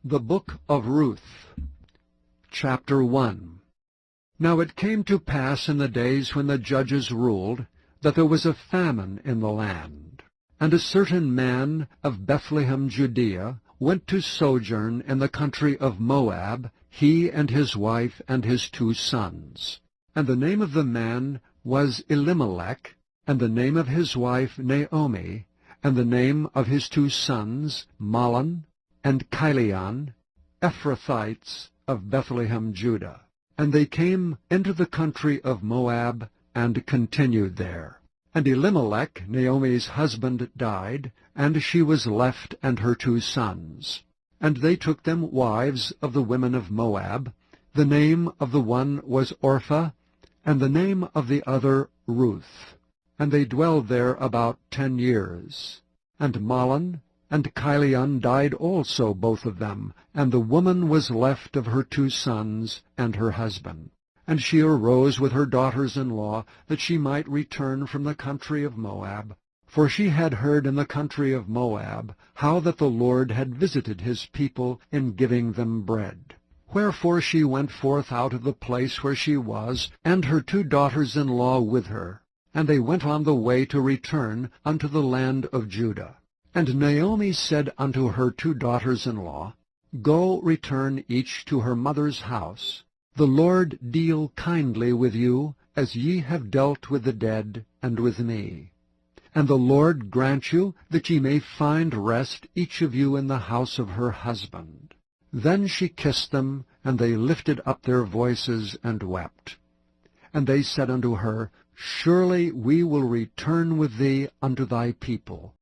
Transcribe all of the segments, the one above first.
The Book of Ruth, Chapter 1. Now it came to pass in the days when the judges ruled, that there was a famine in the land. And a certain man of Bethlehem, Judea, went to sojourn in the country of Moab, he and his wife and his 2 sons. And the name of the man was Elimelech, and the name of his wife Naomi, and the name of his 2 sons Mahlon and Chilion, Ephrathites of Bethlehem, Judah. And they came into the country of Moab, and continued there. And Elimelech, Naomi's husband, died, and she was left and her 2 sons. And they took them wives of the women of Moab. The name of the one was Orpah, and the name of the other Ruth. And they dwelled there about 10 years. And Mahlon and Chilion died also, both of them, and the woman was left of her 2 sons and her husband. And she arose with her daughters-in-law, that she might return from the country of Moab. For she had heard in the country of Moab how that the Lord had visited his people in giving them bread. Wherefore she went forth out of the place where she was, and her 2 daughters-in-law with her. And they went on the way to return unto the land of Judah. And Naomi said unto her 2 daughters-in-law, Go, return each to her mother's house. The Lord deal kindly with you, as ye have dealt with the dead and with me. And the Lord grant you that ye may find rest each of you in the house of her husband. Then she kissed them, and they lifted up their voices and wept. And they said unto her, Surely we will return with thee unto thy people.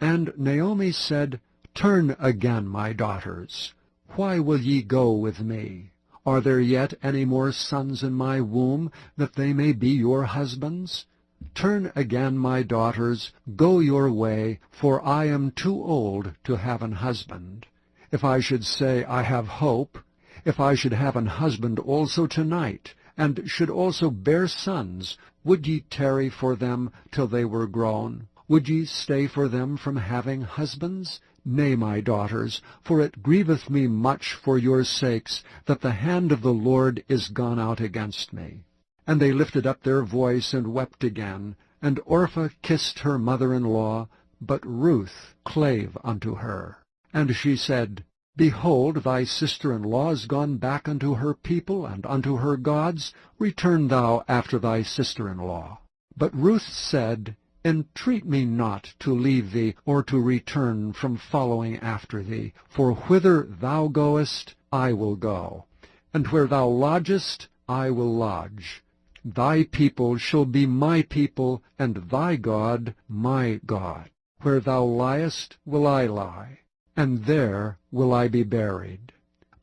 And Naomi said, Turn again, my daughters. Why will ye go with me? Are there yet any more sons in my womb, that they may be your husbands? Turn again, my daughters, go your way, for I am too old to have an husband. If I should say, I have hope, if I should have an husband also tonight, and should also bear sons, would ye tarry for them till they were grown? Would ye stay for them from having husbands? Nay, my daughters, for it grieveth me much for your sakes, that the hand of the Lord is gone out against me. And they lifted up their voice and wept again, and Orpah kissed her mother-in-law, but Ruth clave unto her. And she said, Behold, thy sister-in-law is gone back unto her people and unto her gods. Return thou after thy sister-in-law. But Ruth said, Entreat me not to leave thee, or to return from following after thee. For whither thou goest, I will go, and where thou lodgest, I will lodge. Thy people shall be my people, and thy God my God. Where thou liest will I lie, and there will I be buried.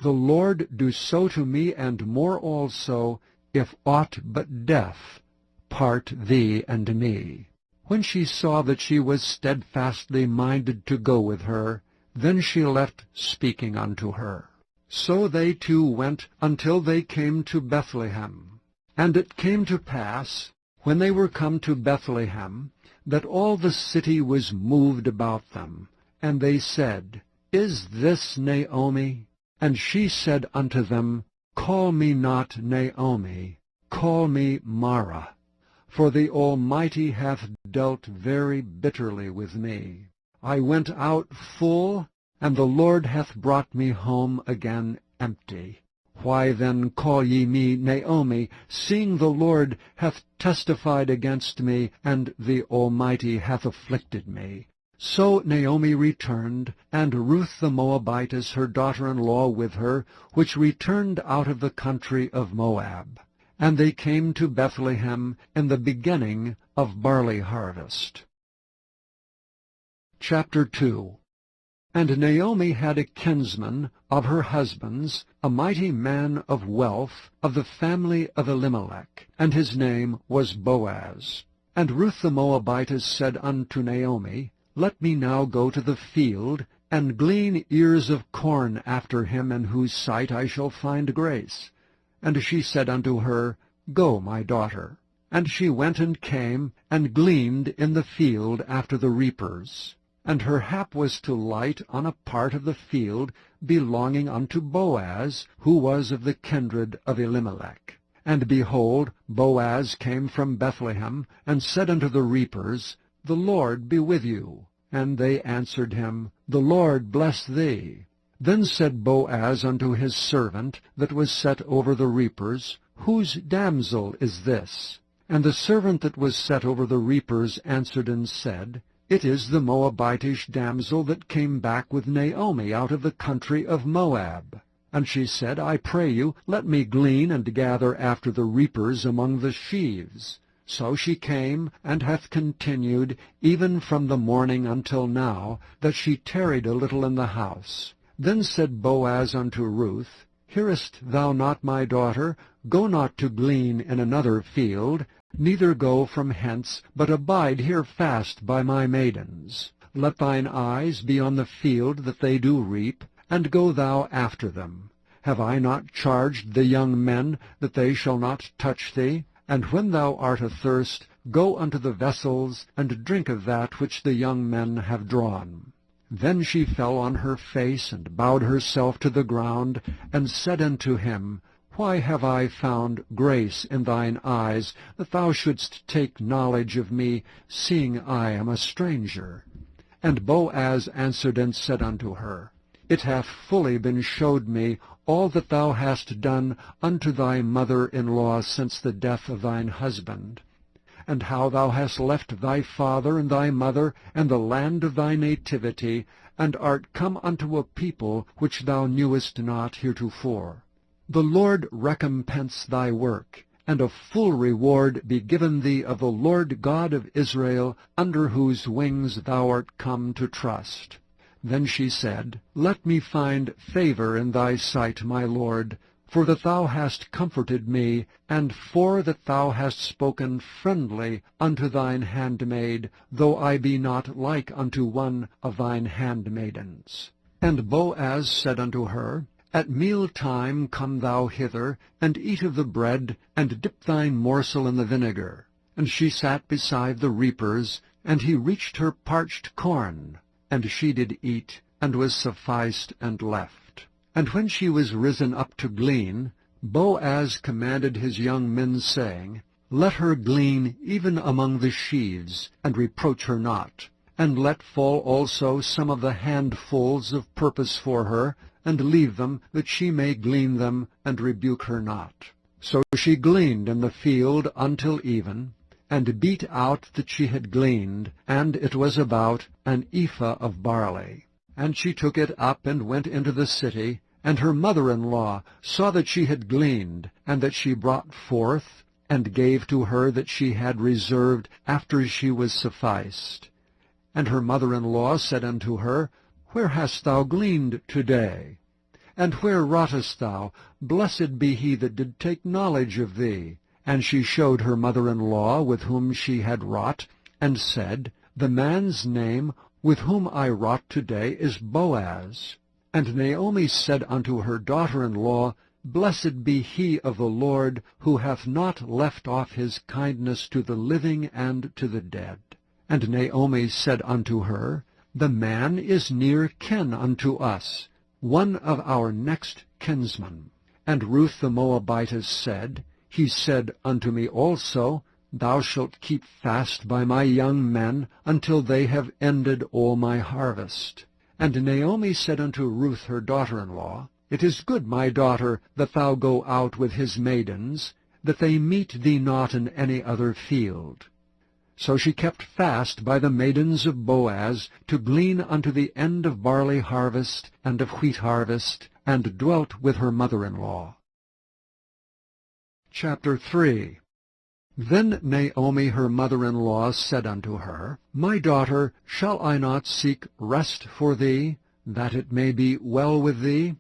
The Lord do so to me, and more also, if aught but death part thee and me. When she saw that she was steadfastly minded to go with her, then she left speaking unto her. So they 2 went until they came to Bethlehem. And it came to pass, when they were come to Bethlehem, that all the city was moved about them. And they said, Is this Naomi? And she said unto them, Call me not Naomi, call me Mara. For the Almighty hath dealt very bitterly with me. I went out full, and the Lord hath brought me home again empty. Why then call ye me Naomi, seeing the Lord hath testified against me, and the Almighty hath afflicted me? So Naomi returned, and Ruth the Moabitess her daughter-in-law with her, which returned out of the country of Moab. And they came to Bethlehem in the beginning of barley harvest. Chapter 2. And Naomi had a kinsman of her husband's, a mighty man of wealth, of the family of Elimelech, and his name was Boaz. And Ruth the Moabitess said unto Naomi, Let me now go to the field, and glean ears of corn after him in whose sight I shall find grace. And she said unto her, Go, my daughter. And she went and came, and gleaned in the field after the reapers. And her hap was to light on a part of the field belonging unto Boaz, who was of the kindred of Elimelech. And behold, Boaz came from Bethlehem, and said unto the reapers, The Lord be with you. And they answered him, The Lord bless thee. Then said Boaz unto his servant that was set over the reapers, Whose damsel is this? And the servant that was set over the reapers answered and said, It is the Moabitish damsel that came back with Naomi out of the country of Moab. And she said, I pray you, let me glean and gather after the reapers among the sheaves. So she came, and hath continued, even from the morning until now, that she tarried a little in the house. Then said Boaz unto Ruth, Hearest thou not, my daughter? Go not to glean in another field, neither go from hence, but abide here fast by my maidens. Let thine eyes be on the field that they do reap, and go thou after them. Have I not charged the young men that they shall not touch thee? And when thou art athirst, go unto the vessels, and drink of that which the young men have drawn. Then she fell on her face, and bowed herself to the ground, and said unto him, Why have I found grace in thine eyes, that thou shouldst take knowledge of me, seeing I am a stranger? And Boaz answered and said unto her, It hath fully been showed me all that thou hast done unto thy mother-in-law since the death of thine husband, and how thou hast left thy father and thy mother and the land of thy nativity, and art come unto a people which thou knewest not heretofore. The Lord recompense thy work, and a full reward be given thee of the Lord God of Israel, under whose wings thou art come to trust. Then she said, Let me find favor in thy sight, my Lord, for that thou hast comforted me, and for that thou hast spoken friendly unto thine handmaid, though I be not like unto one of thine handmaidens. And Boaz said unto her, At meal time come thou hither, and eat of the bread, and dip thine morsel in the vinegar. And she sat beside the reapers, and he reached her parched corn. And she did eat, and was sufficed, and left. And when she was risen up to glean, Boaz commanded his young men, saying, Let her glean even among the sheaves, and reproach her not. And let fall also some of the handfuls of purpose for her, and leave them, that she may glean them, and rebuke her not. So she gleaned in the field until even, and beat out that she had gleaned, and it was about an ephah of barley. And she took it up and went into the city, and her mother-in-law saw that she had gleaned, and that she brought forth, and gave to her that she had reserved after she was sufficed. And her mother-in-law said unto her, Where hast thou gleaned today? And where wroughtest thou? Blessed be he that did take knowledge of thee. And she showed her mother-in-law with whom she had wrought, and said, The man's name with whom I wrought today is Boaz. And Naomi said unto her daughter-in-law, Blessed be he of the Lord, who hath not left off his kindness to the living and to the dead. And Naomi said unto her, The man is near kin unto us, one of our next kinsmen. And Ruth the Moabitess said, He said unto me also, Thou shalt keep fast by my young men until they have ended all my harvest. And Naomi said unto Ruth her daughter-in-law, It is good, my daughter, that thou go out with his maidens, that they meet thee not in any other field. So she kept fast by the maidens of Boaz, to glean unto the end of barley harvest and of wheat harvest, and dwelt with her mother-in-law. Chapter 3. Then Naomi her mother-in-law said unto her, My daughter, shall I not seek rest for thee, that it may be well with thee?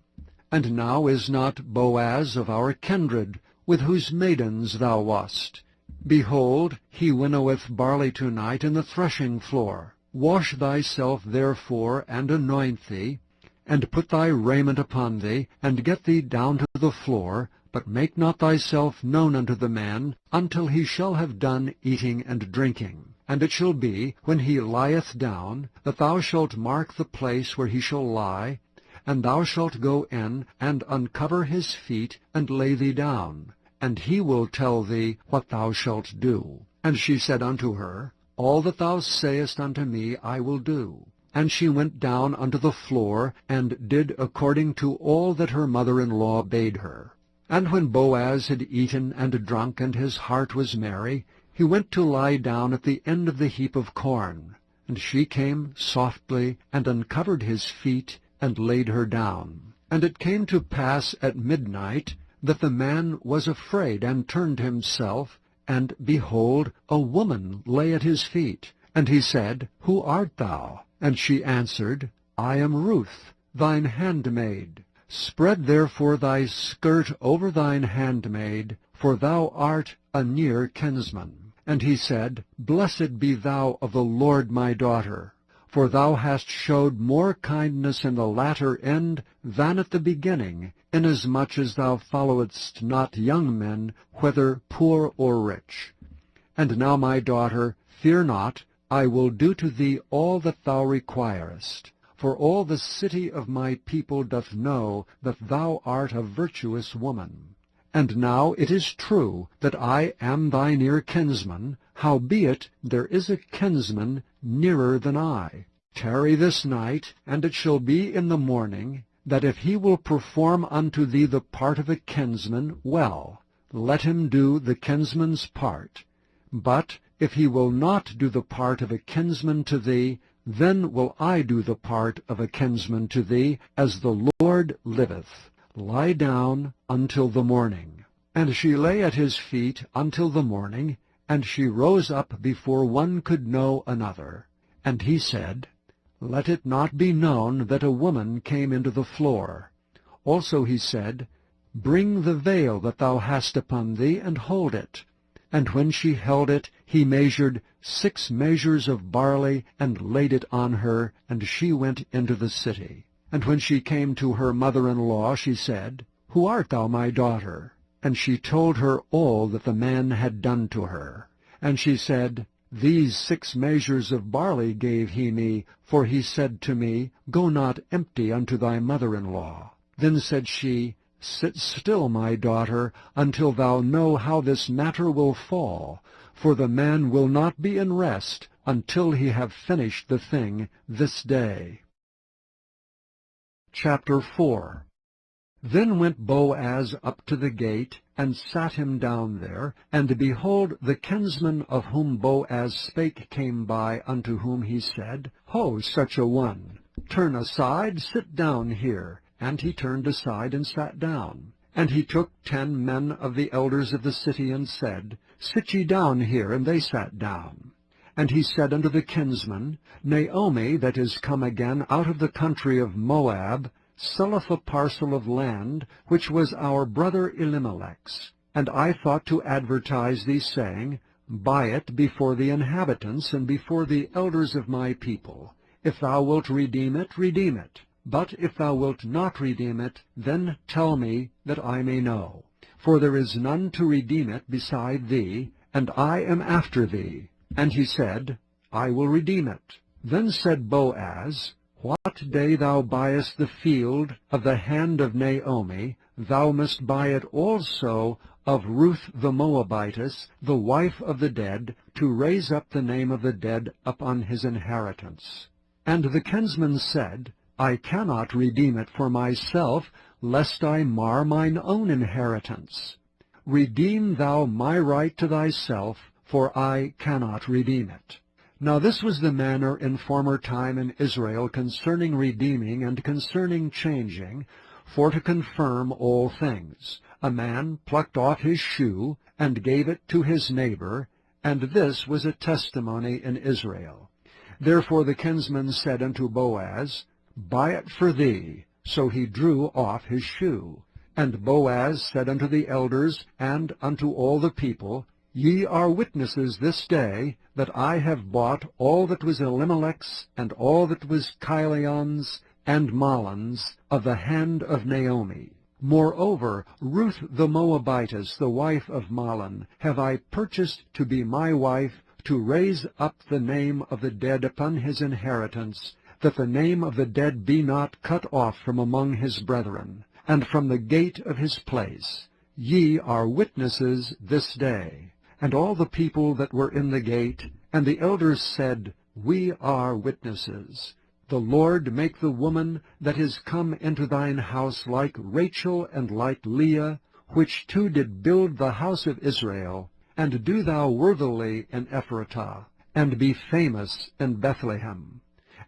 And now is not Boaz of our kindred, with whose maidens thou wast? Behold, he winnoweth barley tonight in the threshing floor. Wash thyself therefore, and anoint thee, and put thy raiment upon thee, and get thee down to the floor, but make not thyself known unto the man, until he shall have done eating and drinking. And it shall be, when he lieth down, that thou shalt mark the place where he shall lie, and thou shalt go in, and uncover his feet, and lay thee down, and he will tell thee what thou shalt do. And she said unto her, All that thou sayest unto me I will do. And she went down unto the floor, and did according to all that her mother-in-law bade her. And when Boaz had eaten and drunk, and his heart was merry, he went to lie down at the end of the heap of corn. And she came softly, and uncovered his feet, and laid her down. And it came to pass at midnight, that the man was afraid, and turned himself, and, behold, a woman lay at his feet. And he said, Who art thou? And she answered, I am Ruth, thine handmaid. Spread therefore thy skirt over thine handmaid, for thou art a near kinsman. And he said, Blessed be thou of the Lord, my daughter, for thou hast showed more kindness in the latter end than at the beginning, inasmuch as thou followedst not young men, whether poor or rich. And now, my daughter, fear not, I will do to thee all that thou requirest. For all the city of my people doth know that thou art a virtuous woman. And now it is true that I am thy near kinsman, howbeit there is a kinsman nearer than I. Tarry this night, and it shall be in the morning, that if he will perform unto thee the part of a kinsman, well, let him do the kinsman's part. But if he will not do the part of a kinsman to thee, then will I do the part of a kinsman to thee, as the Lord liveth. Lie down until the morning. And she lay at his feet until the morning, and she rose up before one could know another. And he said, Let it not be known that a woman came into the floor. Also he said, Bring the veil that thou hast upon thee, and hold it. And when she held it, he measured 6 measures of barley, and laid it on her, and she went into the city. And when she came to her mother-in-law, she said, Who art thou, my daughter? And she told her all that the man had done to her. And she said, These 6 measures of barley gave he me, for he said to me, Go not empty unto thy mother-in-law. Then said she, Sit still, my daughter, until thou know how this matter will fall, for the man will not be in rest until he have finished the thing this day. Chapter 4. Then went Boaz up to the gate, and sat him down there. And behold, the kinsman of whom Boaz spake came by, unto whom he said, Ho, such a one! Turn aside, sit down here. And he turned aside, and sat down. And he took 10 men of the elders of the city, and said, Sit ye down here. And they sat down. And he said unto the kinsman, Naomi, that is come again out of the country of Moab, selleth a parcel of land, which was our brother Elimelech's. And I thought to advertise thee, saying, Buy it before the inhabitants, and before the elders of my people. If thou wilt redeem it, redeem it. But if thou wilt not redeem it, then tell me, that I may know. For there is none to redeem it beside thee, and I am after thee. And he said, I will redeem it. Then said Boaz, What day thou buyest the field of the hand of Naomi, thou must buy it also of Ruth the Moabitess, the wife of the dead, to raise up the name of the dead upon his inheritance. And the kinsman said, I cannot redeem it for myself, lest I mar mine own inheritance. Redeem thou my right to thyself, for I cannot redeem it. Now this was the manner in former time in Israel concerning redeeming and concerning changing, for to confirm all things. A man plucked off his shoe, and gave it to his neighbor, and this was a testimony in Israel. Therefore the kinsman said unto Boaz, Buy it for thee. So he drew off his shoe. And Boaz said unto the elders and unto all the people, Ye are witnesses this day that I have bought all that was Elimelech's, and all that was Chilion's and Mahlon's, of the hand of Naomi. Moreover, Ruth the Moabitess, the wife of Mahlon, have I purchased to be my wife, to raise up the name of the dead upon his inheritance, that the name of the dead be not cut off from among his brethren, and from the gate of his place. Ye are witnesses this day. And all the people that were in the gate, and the elders said, We are witnesses. The Lord make the woman that is come into thine house like Rachel and like Leah, which two did build the house of Israel, and do thou worthily in Ephratah, and be famous in Bethlehem.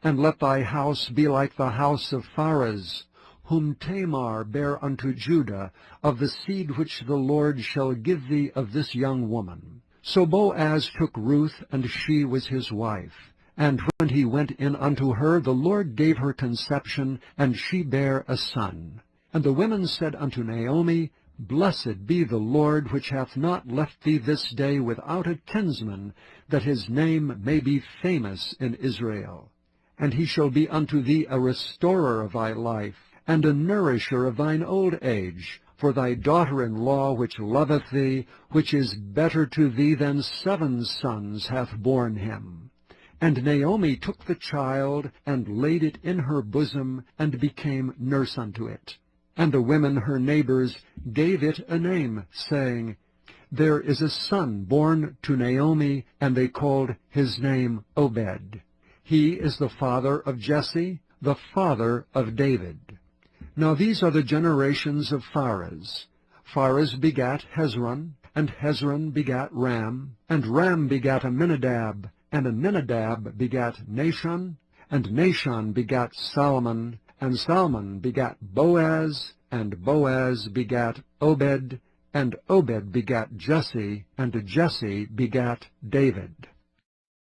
And let thy house be like the house of Pharez, whom Tamar bare unto Judah, of the seed which the Lord shall give thee of this young woman. So Boaz took Ruth, and she was his wife. And when he went in unto her, the Lord gave her conception, and she bare a son. And the women said unto Naomi, Blessed be the Lord, which hath not left thee this day without a kinsman, that his name may be famous in Israel. And he shall be unto thee a restorer of thy life, and a nourisher of thine old age, for thy daughter-in-law which loveth thee, which is better to thee than 7 sons, hath borne him. And Naomi took the child, and laid it in her bosom, and became nurse unto it. And the women her neighbors gave it a name, saying, There is a son born to Naomi, and they called his name Obed. He is the father of Jesse, the father of David. Now these are the generations of Pharez. Pharez begat Hezron, and Hezron begat Ram, and Ram begat Amminadab, and Amminadab begat Nahshon, and Nahshon begat Salmon, and Salmon begat Boaz, and Boaz begat Obed, and Obed begat Jesse, and Jesse begat David.